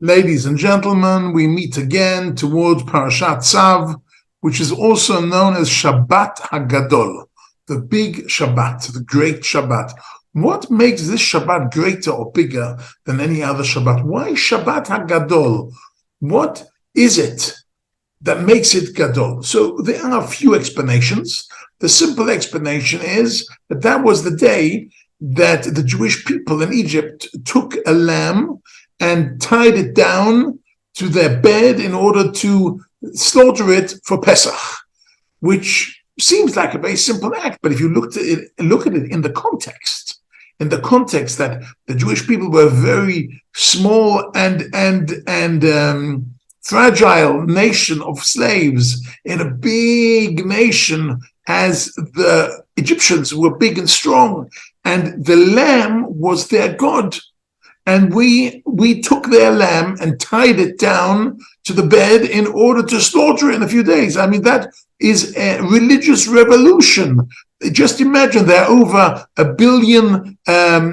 Ladies and gentlemen, we meet again towards Parashat Tzav, which is also known as Shabbat Hagadol, the big Shabbat, the great Shabbat. What makes this Shabbat greater or bigger than any other Shabbat? Why Shabbat Hagadol? What is it that makes it Gadol? So there are a few explanations. The simple explanation is that that was the day that the Jewish people in Egypt took a lamb and tied it down to their bed in order to slaughter it for Pesach, which seems like a very simple act. But if you look at it in the context that the Jewish people were a very small and fragile nation of slaves in a big nation, as the Egyptians were big and strong, and the lamb was their god. And we took their lamb and tied it down to the bed in order to slaughter it in a few days. I mean, that is a religious revolution. Just imagine there are over 1 billion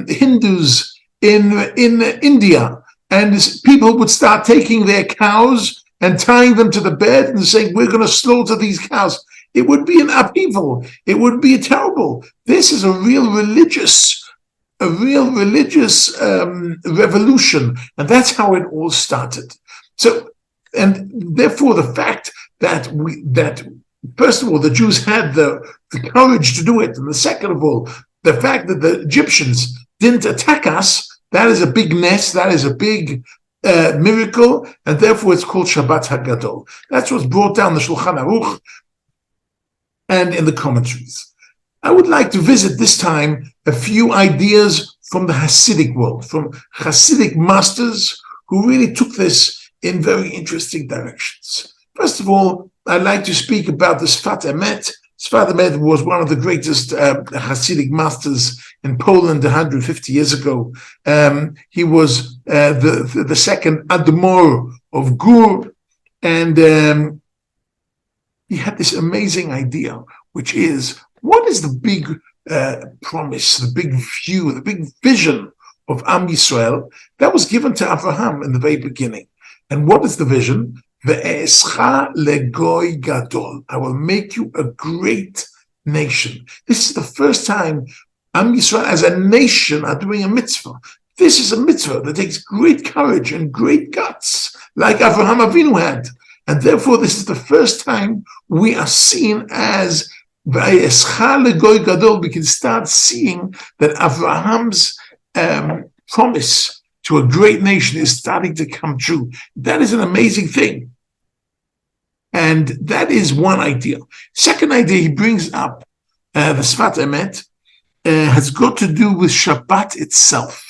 Hindus in India, and people would start taking their cows and tying them to the bed and saying, we're going to slaughter these cows. It would be an upheaval. It would be terrible. This is a real religious revolution, and that's how it all started. So, and therefore, the fact that first of all, the Jews had the courage to do it, and the second of all, the fact that the Egyptians didn't attack us, that is a big ness, that is a big miracle, and therefore it's called Shabbat Hagadol. That's what's brought down the Shulchan Aruch and in the commentaries. I would like to visit this time a few ideas from the Hasidic world, from Hasidic masters who really took this in very interesting directions. First of all, I'd like to speak about the Sfat Emet. Sfat Emet was one of the greatest Hasidic masters in Poland 150 years ago. He was the second Admor of Gur, and he had this amazing idea, which is, what is the big promise, the big view, the big vision of Am Yisrael that was given to Abraham in the very beginning? And what is the vision? Ve'escha legoy gadol. I will make you a great nation. This is the first time Am Yisrael as a nation are doing a mitzvah. This is a mitzvah that takes great courage and great guts, like Abraham Avinu had. And therefore, this is the first time we are seen as we can start seeing that Abraham's promise to a great nation is starting to come true. That is an amazing thing. And that is one idea. Second idea he brings up, the Sfat Emet, has got to do with Shabbat itself.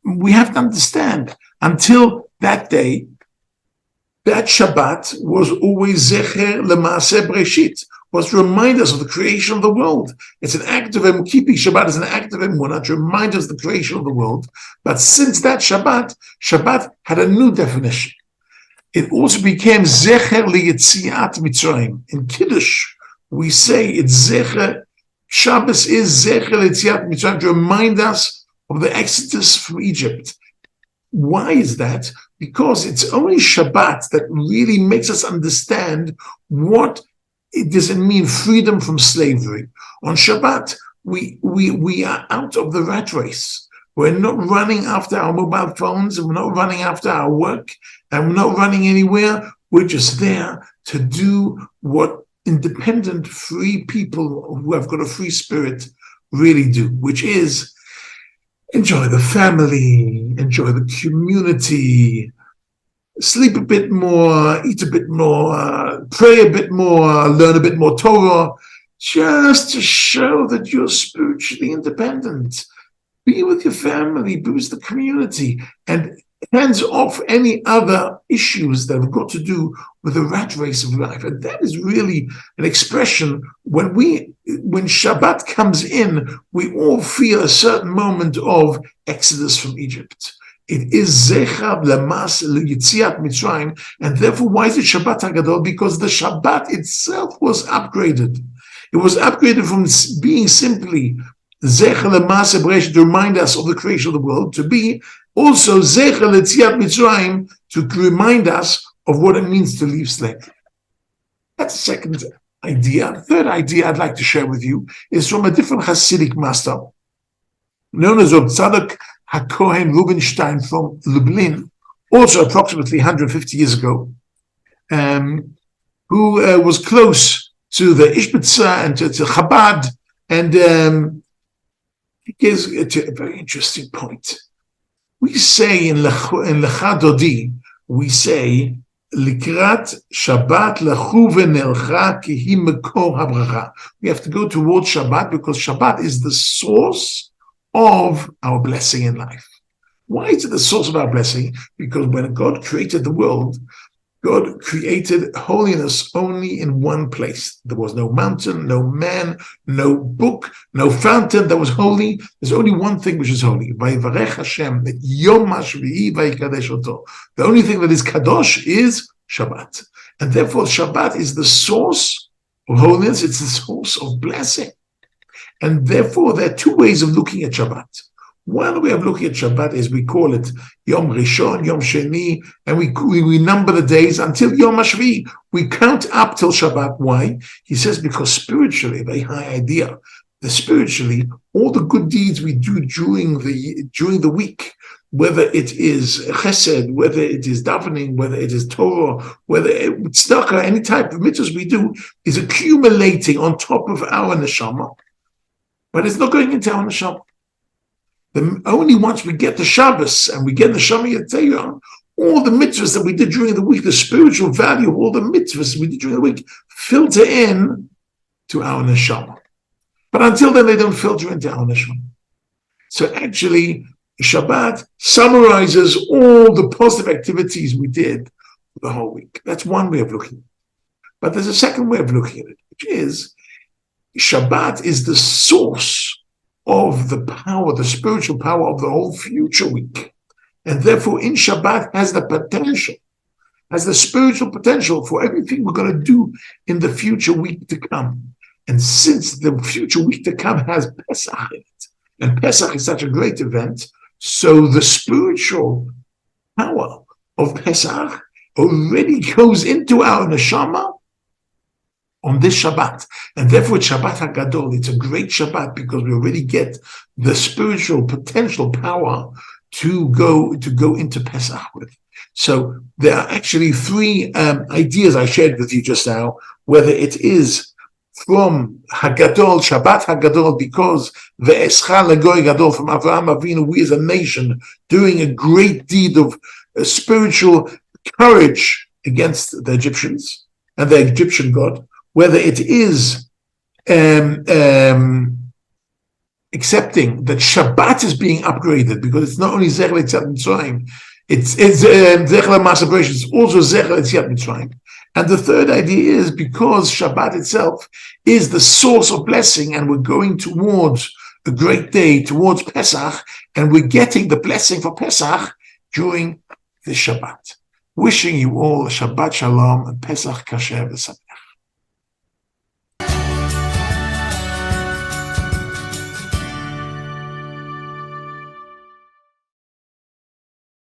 We have to understand, until that day, that Shabbat was always Zecher L'Maaseh Breshit, was to remind us of the creation of the world. It's an act of keeping Shabbat is an act of emunah to remind us of the creation of the world. But since that Shabbat had a new definition. It also became Zecher L'Yetziat Mitzrayim. In Kiddush, we say it's Zecher. Shabbos is Zecher L'Yetziat Mitzrayim, to remind us of the exodus from Egypt. Why is that? Because it's only Shabbat that really makes us understand what it doesn't mean freedom from slavery. On Shabbat, we are out of the rat race. We're not running after our mobile phones, and we're not running after our work, and we're not running anywhere. We're just there to do what independent, free people who have got a free spirit really do, which is enjoy the family, enjoy the community, sleep a bit more, eat a bit more, pray a bit more, learn a bit more Torah, just to show that you're spiritually independent. Be with your family, be with the community, and hands off any other issues that have got to do with the rat race of life. And that is really an expression, when Shabbat comes in, we all feel a certain moment of exodus from Egypt. It is Zecher L'Maaseh L'Yetziat Mitzrayim, and therefore, why is it Shabbat Hagadol? Because the Shabbat itself was upgraded. It was upgraded from being simply Zecher L'Maaseh Breshit, to remind us of the creation of the world, to be Also, Zecher L'Tziat Mitzrayim, to remind us of what it means to leave slavery. That's the second idea. The third idea I'd like to share with you is from a different Hasidic master, known as Reb Tzadok HaKohen Rubinstein from Lublin, also approximately 150 years ago, who was close to the Ishbitza and to Chabad, and he gives a very interesting point. We say in Lecha Dodi, we say, Likrat Shabbat lechu v'nelcha ki hi mekor habracha. We have to go towards Shabbat because Shabbat is the source of our blessing in life. Why is it the source of our blessing? Because when God created the world, God created holiness only in one place. There was no mountain, no man, no book, no fountain that was holy. There's only one thing which is holy. Vayivarech Hashem, Yom HaShvi'i vayikadesh oto. The only thing that is kadosh is Shabbat. And therefore Shabbat is the source of holiness. It's the source of blessing. And therefore there are two ways of looking at Shabbat. One way of looking at Shabbat is we call it Yom Rishon, Yom Sheni, and we number the days until Yom HaShvi. We count up till Shabbat. Why? He says because spiritually, very high idea, that spiritually, all the good deeds we do during the week, whether it is chesed, whether it is davening, whether it is Torah, whether it's tzedakah, any type of mitzvahs we do, is accumulating on top of our neshama, but it's not going into our neshama. Only once we get the Shabbos and we get the Shema Yatzeirah, all the mitzvahs that we did during the week, the spiritual value of all the mitzvahs we did during the week, filter in to our neshama. But until then, they don't filter into our neshama. So actually, Shabbat summarizes all the positive activities we did for the whole week. That's one way of looking at it. But there's a second way of looking at it, which is Shabbat is the source of the power, the spiritual power of the whole future week. And therefore in Shabbat has the potential, has the spiritual potential for everything we're going to do in the future week to come. And since the future week to come has Pesach in it, and Pesach is such a great event, so the spiritual power of Pesach already goes into our neshama on this Shabbat. And therefore it's Shabbat Hagadol. It's a great Shabbat because we already get the spiritual potential power to go into Pesach with. So there are actually three ideas I shared with you just now, whether it is from Hagadol, Shabbat Hagadol, because Ve'escha Legoy Gadol, from Avraham Avinu, we as a nation doing a great deed of spiritual courage against the Egyptians and the Egyptian God, whether it is accepting that Shabbat is being upgraded because it's not only Zecher L'Tziat Mitzrayim, it's Zecher L'Ma'aseh Bereshit, it's also Zecher L'Tziat Mitzrayim. And the third idea is because Shabbat itself is the source of blessing and we're going towards a great day, towards Pesach, and we're getting the blessing for Pesach during this Shabbat. Wishing you all a Shabbat Shalom and Pesach Kasher V'Sameach.